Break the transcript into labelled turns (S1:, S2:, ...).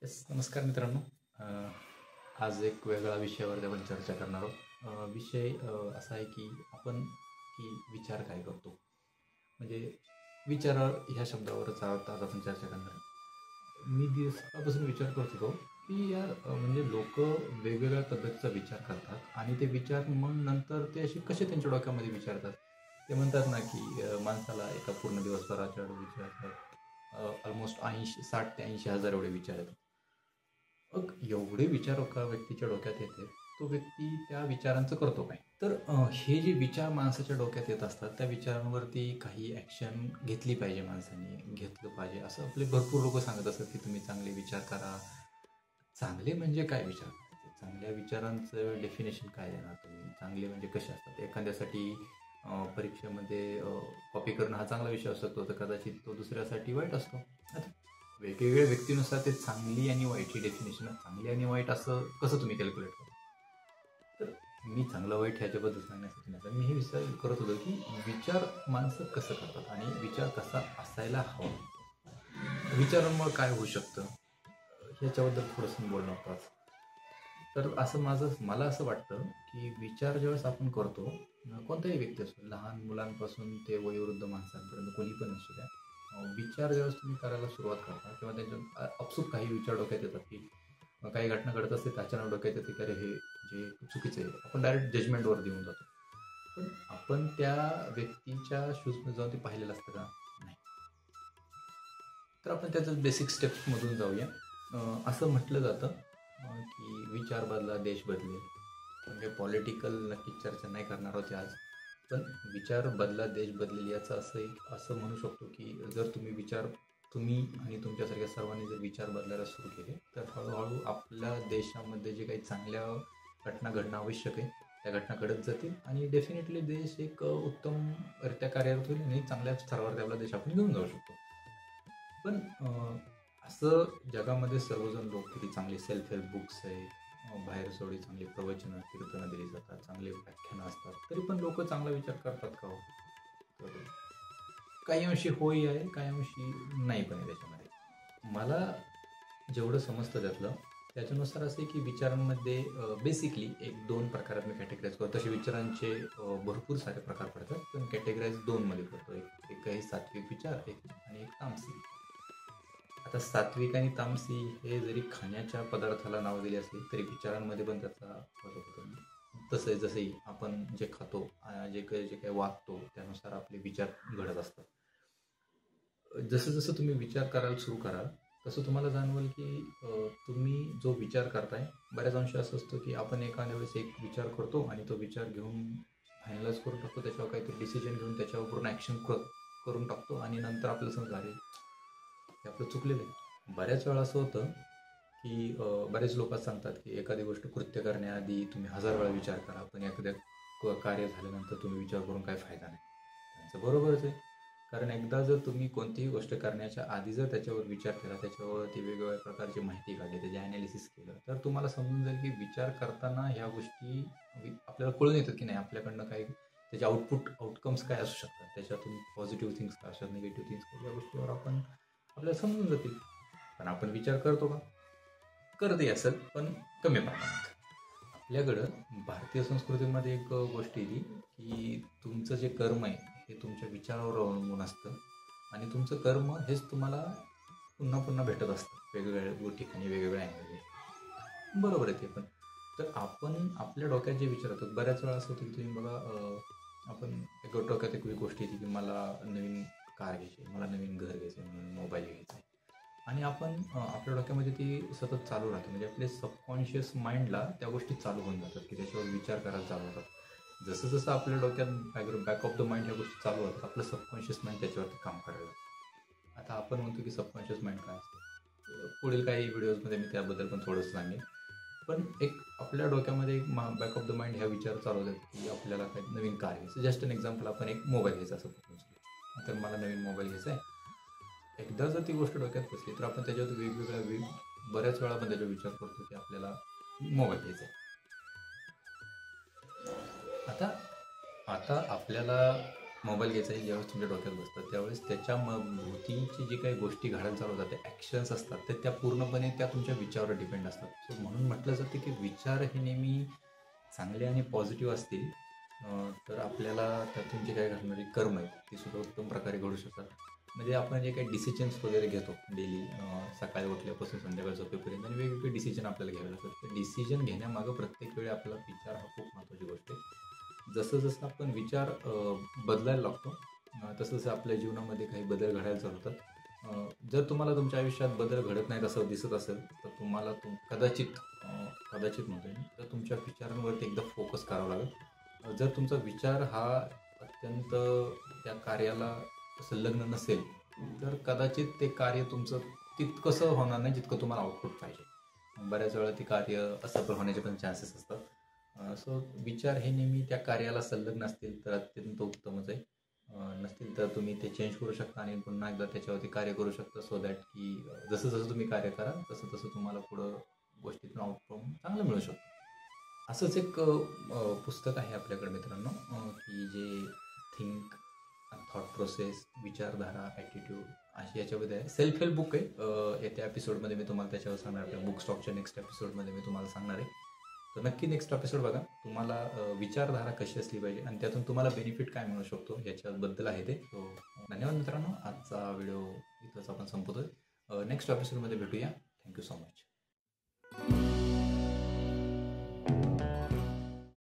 S1: नमस्कार मित्रांनो. अ, आज एक वेगळ्या विषयावर आपण चर्चा करणार आहोत. विषय असा आहे की विचार काय करतो, म्हणजे विचार ह्या शब्दावरच आज आपण चर्चा करणार आहे. मी दिवसापासून विचार करत होतो की यार, म्हणजे लोक वेगवेगळ्या पद्धतीचा विचार करतात आणि ते विचार मग नंतर ते असे कसे त्यांच्या डोक्यामध्ये विचारतात. ते म्हणतात ना की माणसाला एका पूर्ण दिवसभराच्या विचार येतात, ऑलमोस्ट 60 ते 80,000 एवढे विचार येतात. मग एवढे विचार एका व्यक्तीच्या डोक्यात येते, तो व्यक्ती त्या विचारांचं करतो काय? तर हे जे विचार माणसाच्या डोक्यात येत असतात, त्या विचारांवरती काही ॲक्शन घेतली पाहिजे, माणसाने घेतलं पाहिजे असं आपले भरपूर लोक सांगत असतात की तुम्ही चांगले विचार करा. चांगले म्हणजे काय विचार करायचे? चांगल्या विचारांचं डेफिनेशन काय देणार तुम्ही? चांगले म्हणजे कसे असतात? एखाद्यासाठी परीक्षेमध्ये कॉपी करणं हा चांगला विषय असतो, तर कदाचित तो दुसऱ्यासाठी वाईट असतो. आता वेगवेगळ्या व्यक्तीनुसार ते चांगली आणि वाईटची डेफिनेशन, चांगली आणि वाईट असं कसं तुम्ही कॅल्क्युलेट करता? तर मी चांगलं वाईट ह्याच्याबद्दल सांगण्यासाठी नाही, मी हे विचार करत होतो की विचार माणसं कसं करतात आणि विचार कसा असायला हवा, विचारांमुळे काय होऊ शकतं ह्याच्याबद्दल थोडंसं बोलणं होतं. तर मला असं वाटतं की विचार ज्यावेळेस आपण करतो, कोणताही व्यक्ती असतो, लहान मुलांपासून ते वयोवृद्ध माणसांपर्यंत कोणी पण असू द्या, विचार ज्यावेळेस तुम्ही करायला सुरुवात करता किंवा त्यांच्या अपसूक काही विचार डोक्यात येतात की काही घटना घडत असते, अचानक डोक्यात येते की अरे हे जे चुकीचं आहे, आपण डायरेक्ट जजमेंटवर देऊन जातो. पण आपण त्या व्यक्तीच्या शूजमध्ये जाऊन ते पाहिलेलं असतं का? नाही. तर आपण त्याचं बेसिक स्टेप्समधून जाऊया. असं म्हटलं जातं की विचार बदला देश बदले. म्हणजे पॉलिटिकल नक्कीच चर्चा नाही करणार होते आज, पण विचार बदला देश बदलेल याचं असं म्हणू शकतो की जर तुम्ही आणि तुमच्यासारख्या सर्वांनी जर विचार बदलायला सुरू केले, तर हळूहळू आपल्या देशामध्ये जे काही चांगल्या घटना घडणं आवश्यक आहे त्या घटना घडत जातील आणि डेफिनेटली देश एक उत्तमरित्या कार्यरत होईल आणि चांगल्या स्तरावर आपला देश आपण घेऊन जाऊ शकतो. पण असं जगामध्ये सर्वजण लोक किती चांगले सेल्फ हेल्प बुक्स आहे, बाहेर सोडी चांगली प्रवचनं कीर्तनं दिली जातात, चांगले व्याख्यानं असतात, तरी पण लोक चांगला विचार करतात का हो? तर काही अंशी होई आहे, काही अंशी नाही पण आहे. त्याच्यामध्ये मला जेवढं समजतं त्याच्यानुसार असं आहे की विचारांमध्ये बेसिकली 1-2 प्रकारात मी कॅटेगराईज करतो. तसे विचारांचे भरपूर सारे प्रकार पडतात, पण कॅटेगराईज 2 मध्ये करतो. एक आहे सात्विक विचार, आणि एक तामसिक. आता सात्विक आणि तामसी हे जरी खाण्याच्या पदार्थाला नाव दिले असले तरी विचारांमध्ये पण त्याचा फरक होतो. जसंही आपण जे खातो, जे काही वागतो, त्यानुसार आपले विचार घडत असतात. जसं जसं तुम्ही विचार करायला सुरू कराल तसं तुम्हाला जाणवेल की तुम्ही जो विचार करताय, बऱ्याच अंशी असं असतं की आपण एखाद्या वेळेस एक विचार करतो आणि तो विचार घेऊन फायनलाइज करून टाकतो, त्याच्यावर काहीतरी डिसिजन घेऊन त्याच्यावर पूर्ण ॲक्शन करून टाकतो आणि नंतर आपल्याला समजा अरे हे आपलं चुकलेलं आहे. बऱ्याच वेळा असं होतं की बरेच लोक सांगतात की एखादी गोष्ट कृत्य करण्याआधी तुम्ही 1000 वेळा विचार करा, पण एखाद्या कार्य झाल्यानंतर तुम्ही विचार करून काही फायदा नाही. त्यांचं बरोबरच आहे, कारण एकदा जर तुम्ही कोणतीही गोष्ट करण्याच्या आधी जर त्याच्यावर विचार केला, त्याच्यावरती वेगवेगळ्या प्रकारची माहिती काढली, त्याचे ॲनालिसिस केलं, तर तुम्हाला समजून जाईल की विचार करताना ह्या गोष्टी आपल्याला कळून येतात की नाही आपल्याकडनं काही त्याचे आउटकम्स काय असू शकतात, त्याच्यातून पॉझिटिव्ह थिंग्स काय असतात, निगेटिव्ह थिंग्स काय, या गोष्टीवर आपल्याला समजून जातील. पण आपण विचार करतो का? करतही असेल, पण कमी प्रमाणात. आपल्याकडं भारतीय संस्कृतीमध्ये एक गोष्ट येते की तुमचं जे कर्म आहे हे तुमच्या विचारावर अवलंबून असतं आणि तुमचं कर्म हेच तुम्हाला पुन्हा पुन्हा भेटत असतं वेगवेगळ्या ठिकाणी, वेगवेगळ्या अँगलने. बरोबर आहे ते. पण तर आपण आपल्या डोक्यात जे विचार होतात, बऱ्याच वेळा असं होतं की तुम्ही बघा, आपण डोक्यात एक गोष्ट येते की मला नवीन कार घ्यायची, मला नवीन घर घ्यायचं, म्हणून मोबाईल घ्यायचा आहे, आणि आपण आपल्या डोक्यामध्ये ती सतत चालू राहते. म्हणजे आपले सबकॉन्शियस माइंडला त्या गोष्टी चालू होऊन जातात की त्याच्यावर विचार करायला चालू होतात. जसं जसं आपल्या डोक्यात बॅक ऑफ द माइंड ह्या गोष्टी चालू होतात, आपलं सबकॉन्शियस माइंड त्याच्यावरती काम करायला लागतं. आता आपण म्हणतो की सबकॉन्शियस माइंड काय असतं, पुढील काही व्हिडिओजमध्ये मी त्याबद्दल पण थोडंसं सांगेन. पण एक आपल्या डोक्यामध्ये एक बॅक ऑफ द माइंड ह्या विचार चालू होतात की आपल्याला काही नवीन कार घ्यायचं. जस्ट एन एक्झाम्पल, आपण एक मोबाईल घ्यायचा असं तर मला नवीन मोबाईल घ्यायचा आहे. एकदा जर ती गोष्ट डोक्यात बसली तर आपण त्याच्यावर बऱ्याच वेळा आपण त्याच्यावर विचार करतो की आपल्याला मोबाईल घ्यायचा आहे. आता आपल्याला मोबाईल घ्यायचा आहे ज्यावेळेस तुमच्या डोक्यात बसतात त्यावेळेस त्याच्या भोवतीची जी काही गोष्टी घडायला चालू होतात, ते ॲक्शन्स असतात, ते त्या पूर्णपणे त्या तुमच्या विचारावर डिपेंड असतात. सो म्हणून म्हटलं जातं की विचार हे नेहमी चांगले आणि पॉझिटिव्ह असतील तर आपल्याला त्यातून जे काही घडणारी कर्म आहेत ती सुद्धा उत्तम प्रकारे घडू शकतात. म्हणजे आपण जे काही डिसिजन्स वगैरे घेतो डेली, सकाळी उठल्यापासून संध्याकाळी झोपेपर्यंत, आणि वेगवेगळे डिसिजन आपल्याला घ्यावे लागतात. तर डिसिजन घेण्यामागं प्रत्येक वेळी आपला विचार हा खूप महत्त्वाची गोष्ट आहे. जसं जसं आपण विचार बदलायला लागतो तसं जसं आपल्या जीवनामध्ये काही बदल घडायला चालू होतात. जर तुम्हाला तुमच्या आयुष्यात बदल घडत नाहीत असं दिसत असेल तर तुम्हाला कदाचित म्हणतो मी, तर तुमच्या विचारांवरती एकदा फोकस करावा लागेल. जर तुमचा विचार हा अत्यंत त्या कार्याला संलग्न नसेल तर कदाचित ते कार्य तुमचं तितकंसं होणार नाही जितकं तुम्हाला आउटपुट पाहिजे. बऱ्याच वेळा ते कार्य असफल होण्याचे पण चान्सेस असतात. सो विचार हे नेहमी त्या कार्याला संलग्न असतील तर अत्यंत उत्तमच आहे. नसतील तर तुम्ही ते चेंज करू शकता आणि पुन्हा एकदा त्याच्यावरती कार्य करू शकता, सो दॅट की जसं जसं तुम्ही कार्य कराल तसं तसं तुम्हाला पुढं गोष्टीतून आउटकम चांगलं मिळू शकतो. असंच एक पुस्तक आहे आपल्याकडे मित्रांनो, की जे थिंक, थॉट प्रोसेस, विचारधारा, ॲटिट्यूड अशी याच्यामध्ये आहे. सेल्फ हेल्प बुक आहे. येत्या एपिसोडमध्ये मी तुम्हाला त्याच्यावर सांगणार आहे. बुक स्टॉकच्या नेक्स्ट एपिसोडमध्ये मी तुम्हाला सांगणार आहे. तर नक्की नेक्स्ट एपिसोड बघा. तुम्हाला विचारधारा कशी असली पाहिजे आणि त्यातून तुम्हाला बेनिफिट काय मिळू शकतो याच्याबद्दल आहे ते. सो धन्यवाद मित्रांनो. आजचा व्हिडिओ इथंच आपण संपवतोय. नेक्स्ट एपिसोडमध्ये भेटूया. Thank you so much.